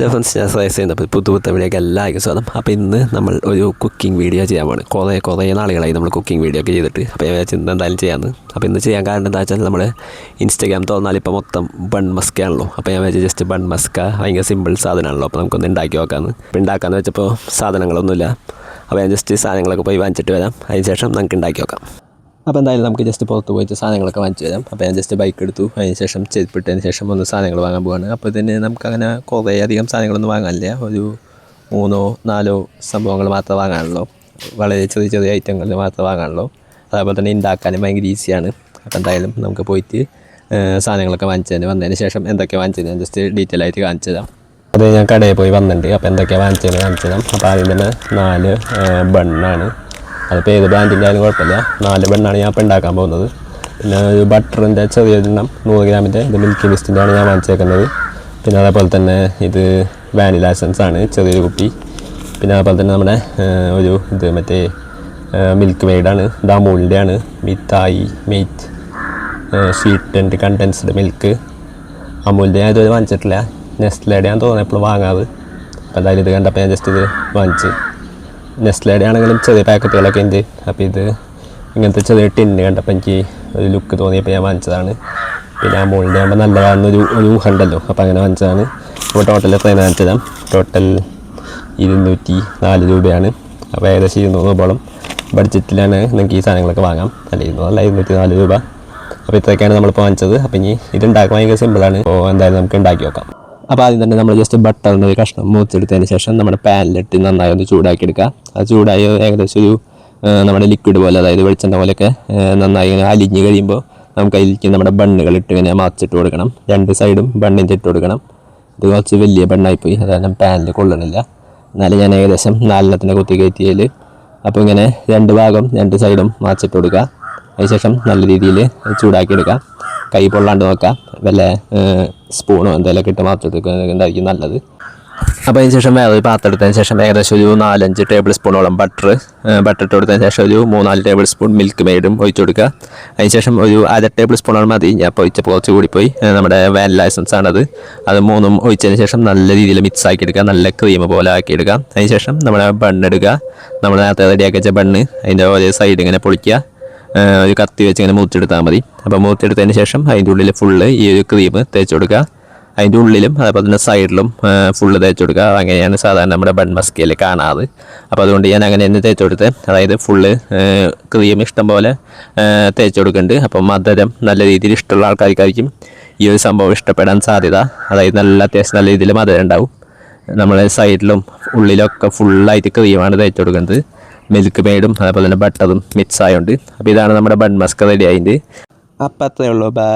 Hello friends, ഞാൻ suggest ചെയ്യുന്നത് പുതുപുത്തവിടേക്ക് എല്ലാവർക്കും സ്വാഗതം. അപ്പോൾ ഇന്ന് നമ്മൾ ഒരു കുക്കിംഗ് വീഡിയോ ചെയ്യാൻ പോണ്. കുറേ നാളുകളായി നമ്മൾ കുക്കിംഗ് വീഡിയോ ഒക്കെ ചെയ്തിട്ട്. അപ്പോൾ ഞാൻ വിചാരിച്ചു ഇന്ന് എന്തായാലും ചെയ്യാമെന്ന്. അപ്പോൾ ഇന്ന് ചെയ്യാൻ കാരണം എന്താ വെച്ചാൽ നമ്മൾ ഇൻസ്റ്റാഗ്രാം തുറന്നാൽ ഇപ്പോൾ മൊത്തം ബൺ മസ്ക ആണല്ലോ. അപ്പോൾ ഞാൻ വിചാരിച്ചു ജസ്റ്റ് ബൺ മസ്ക ഭയങ്കര സിമ്പിൾ സാധനമാണല്ലോ. അപ്പോൾ നമുക്കൊന്ന് ഉണ്ടാക്കി നോക്കാമെന്ന്. അപ്പോൾ ഉണ്ടാക്കാമെന്ന് വെച്ചപ്പോൾ സാധനങ്ങളൊന്നുമില്ല. അപ്പോൾ ഞാൻ ജസ്റ്റ് സാധനങ്ങളൊക്കെ പോയി വാങ്ങിച്ചിട്ട് വരാം. അതിന് ശേഷം നമുക്ക് ഉണ്ടാക്കി നോക്കാം. അപ്പോൾ എന്തായാലും നമുക്ക് ജസ്റ്റ് പുറത്ത് പോയിട്ട് സാധനങ്ങളൊക്കെ വാങ്ങിച്ചു വരാം. അപ്പോൾ ഞാൻ ജസ്റ്റ് ബൈക്ക് എടുത്തു. അതിന് ശേഷം ചെരുപ്പിട്ടതിന് ശേഷം ഒന്ന് സാധനങ്ങൾ വാങ്ങാൻ പോവാണ്. അപ്പോൾ തന്നെ നമുക്കങ്ങനെ കുറേ അധികം സാധനങ്ങളൊന്നും വാങ്ങാനില്ല. ഒരു 3-4 സംഭവങ്ങൾ മാത്രമേ വാങ്ങാനുള്ളൂ. വളരെ ചെറിയ ചെറിയ ഐറ്റങ്ങൾ മാത്രമേ വാങ്ങാനുള്ളൂ. അതേപോലെ തന്നെ ഉണ്ടാക്കാനും ഭയങ്കര ഈസിയാണ്. അപ്പോൾ എന്തായാലും നമുക്ക് പോയിട്ട് സാധനങ്ങളൊക്കെ വന്നതിന് ശേഷം എന്തൊക്കെ വാങ്ങിച്ചത് ഞാൻ ജസ്റ്റ് ഡീറ്റെയിൽ ആയിട്ട് കാണിച്ചു തരാം. അത് ഞാൻ കടയിൽ പോയി വന്നിട്ടുണ്ട്. അപ്പോൾ എന്തൊക്കെയാണ് വാങ്ങിച്ചതെന്ന് കാണിച്ചു തരാം. അപ്പോൾ ആദ്യം തന്നെ 4 ബണ്ണാണ്. അതിപ്പോൾ ഏത് ബ്രാൻഡിൻ്റെ ആയാലും കുഴപ്പമില്ല. 4 ബണ്ണാണ് ഞാൻ ഇപ്പോൾ ഉണ്ടാക്കാൻ പോകുന്നത്. പിന്നെ ഒരു ബട്ടറിൻ്റെ ചെറിയൊരെണ്ണം 100 ഗ്രാമിൻ്റെ ഇത് മിൽക്കി മിസ്റ്റിൻ്റെ ആണ് ഞാൻ വാങ്ങിച്ചേക്കുന്നത്. പിന്നെ അതേപോലെ തന്നെ ഇത് വാനില എസൻസ് ആണ്, ചെറിയൊരു കുപ്പി. പിന്നെ അതേപോലെ തന്നെ നമ്മുടെ ഒരു ഇത് മറ്റേ മിൽക്ക് മെയ്ഡാണ്, ഇത് അമൂലിൻ്റെ ആണ്. Mithai mate sweet and condensed milk അമൂലിൻ്റെ ഞാൻ ഇതുവരെ വാങ്ങിച്ചിട്ടില്ല. നെസ്ലയുടെ ഞാൻ തോന്നുന്നത് എപ്പോഴും വാങ്ങാറ്. അപ്പോൾ എന്തായാലും ഇത് കണ്ടപ്പോൾ ഞാൻ ജസ്റ്റ് ഇത് വാങ്ങിച്ച്. നെസ്ലയുടെ ആണെങ്കിലും ചെറിയ പാക്കറ്റുകളൊക്കെ ഉണ്ട്. അപ്പോൾ ഇത് ഇങ്ങനത്തെ ചെറിയ ടിന്ന് കണ്ടപ്പോൾ എനിക്ക് ഒരു ലുക്ക് തോന്നിയപ്പോൾ ഞാൻ വാങ്ങിച്ചതാണ്. പിന്നെ അമൂലിൻ്റെ ആകുമ്പോൾ നല്ലതാണെന്നൊരു ഊഹമുണ്ടല്ലോ, അപ്പോൾ അങ്ങനെ വാങ്ങിച്ചതാണ്. അപ്പോൾ ടോട്ടൽ എത്രയാണ് വാങ്ങിച്ചതാണ്? ടോട്ടൽ 204 രൂപയാണ്. അപ്പോൾ ഏകദേശം 200 രൂപയോളം ബഡ്ജറ്റിലാണ് നിങ്ങൾക്ക് ഈ സാധനങ്ങളൊക്കെ വാങ്ങാം. അല്ല 204 രൂപ. അപ്പോൾ ഇത്രയൊക്കെയാണ് നമ്മളിപ്പോൾ വാങ്ങിച്ചത്. അപ്പോൾ ഇനി ഇതുണ്ടാക്കാൻ ഭയങ്കര സിമ്പിളാണ്. അപ്പോൾ എന്തായാലും നമുക്ക് ഉണ്ടാക്കി നോക്കാം. അപ്പോൾ ആദ്യം തന്നെ നമ്മൾ ജസ്റ്റ് ബട്ടറിൻ്റെ ഒരു കഷ്ണം മൂത്തെടുത്തതിന് ശേഷം നമ്മുടെ പാനിലിട്ട് നന്നായി ഒന്ന് ചൂടാക്കി എടുക്കുക. അത് ചൂടായി ഏകദേശം ഒരു നമ്മുടെ ലിക്വിഡ് പോലെ, അതായത് വെളിച്ചെണ്ണ പോലെയൊക്കെ നന്നായി ഇങ്ങനെ അലിഞ്ഞ് കഴിയുമ്പോൾ നമുക്ക് അതിലേക്ക് നമ്മുടെ ബണ്ണുകൾ ഇട്ട് ഇങ്ങനെ മറിച്ചിട്ട് കൊടുക്കണം. 2 സൈഡും ബണ്ണിൻ്റെ ഇട്ട് കൊടുക്കണം. ഇത് കുറച്ച് വലിയ ബണ്ണായിപ്പോയി, അതായത് പാനിൽ കൊള്ളണില്ല. എന്നാലും ഞാൻ ഏകദേശം 4 കുത്തി കയറ്റിയതിൽ അപ്പോൾ ഇങ്ങനെ 2 ഭാഗം 2 സൈഡും മറിച്ചിട്ട് കൊടുക്കുക. അതിനുശേഷം നല്ല രീതിയിൽ ചൂടാക്കി എടുക്കുക. കൈ പൊള്ളാണ്ട് നോക്കാം. വല്ല സ്പൂണോ എന്തെങ്കിലുമൊക്കെ ഇട്ട് മാത്രം നല്ലത്. അപ്പോൾ അതിന് ശേഷം വേറെ പാത്രം എടുത്തതിന് ശേഷം ഏകദേശം ഒരു 4-5 ടേബിൾ സ്പൂണോളം ബട്ടർ ഇട്ട് കൊടുത്തതിന് ശേഷം ഒരു 3-4 ടേബിൾ സ്പൂൺ മിൽക്ക് മെയ്ഡും ഒഴിച്ചു കൊടുക്കുക. അതിനുശേഷം ഒരു 1/2 ടേബിൾ സ്പൂണോളം മതി. ഞാൻ ഇപ്പോൾ ഒഴിച്ചപ്പോൾ കുറച്ച് കൂടിപ്പോയി. നമ്മുടെ വാനില എസൻസ് ആണത്. അത് 3ഉം ഒഴിച്ചതിന് ശേഷം നല്ല രീതിയിൽ മിക്സ് ആക്കി എടുക്കുക. നല്ല ക്രീം പോലെ ആക്കിയെടുക്കുക. അതിനുശേഷം നമ്മുടെ ബണ്ണെടുക്കുക. നമ്മൾ നേരത്തെ റെഡിയാക്കി വെച്ച ബണ്ണ് അതിൻ്റെ ഒരേ സൈഡ് ഇങ്ങനെ പൊളിക്കുക. ഒരു കത്തി വെച്ച് ഇങ്ങനെ മൂത്തെടുത്താൽ മതി. അപ്പോൾ മൂത്തെടുത്തതിന് ശേഷം അതിൻ്റെ ഉള്ളിൽ ഫുള്ള് ഈ ഒരു ക്രീം തേച്ച് കൊടുക്കുക. അതിൻ്റെ ഉള്ളിലും അതേപോലെ തന്നെ സൈഡിലും ഫുള്ള് തേച്ച് കൊടുക്കുക. അങ്ങനെയാണ് സാധാരണ നമ്മുടെ ബൺ മസ്കയിൽ കാണാറ്. അപ്പോൾ അതുകൊണ്ട് ഞാൻ അങ്ങനെ തന്നെ തേച്ച് കൊടുത്ത്, അതായത് ഫുള്ള് ക്രീം ഇഷ്ടം പോലെ തേച്ച് കൊടുക്കുന്നുണ്ട്. അപ്പോൾ മധുരം നല്ല രീതിയിൽ ഇഷ്ടമുള്ള ആൾക്കാർക്കായിരിക്കും ഈ ഒരു സംഭവം ഇഷ്ടപ്പെടാൻ സാധ്യത. അതായത് അത്യാവശ്യം നല്ല രീതിയിൽ മധുരം ഉണ്ടാവും. നമ്മളെ സൈഡിലും ഉള്ളിലൊക്കെ ഫുള്ളായിട്ട് ക്രീമാണ് തേച്ച് കൊടുക്കുന്നത്. മിൽക്ക് മെയ്ഡും അതേപോലെ തന്നെ ബട്ടറും മിക്സ് ആയതുകൊണ്ട്. അപ്പോൾ ഇതാണ് നമ്മുടെ ബൺ മസ്ക റെഡി ആയിട്ട്. അപ്പോൾ അത്രയേ ഉള്ളൂ. ബൈ.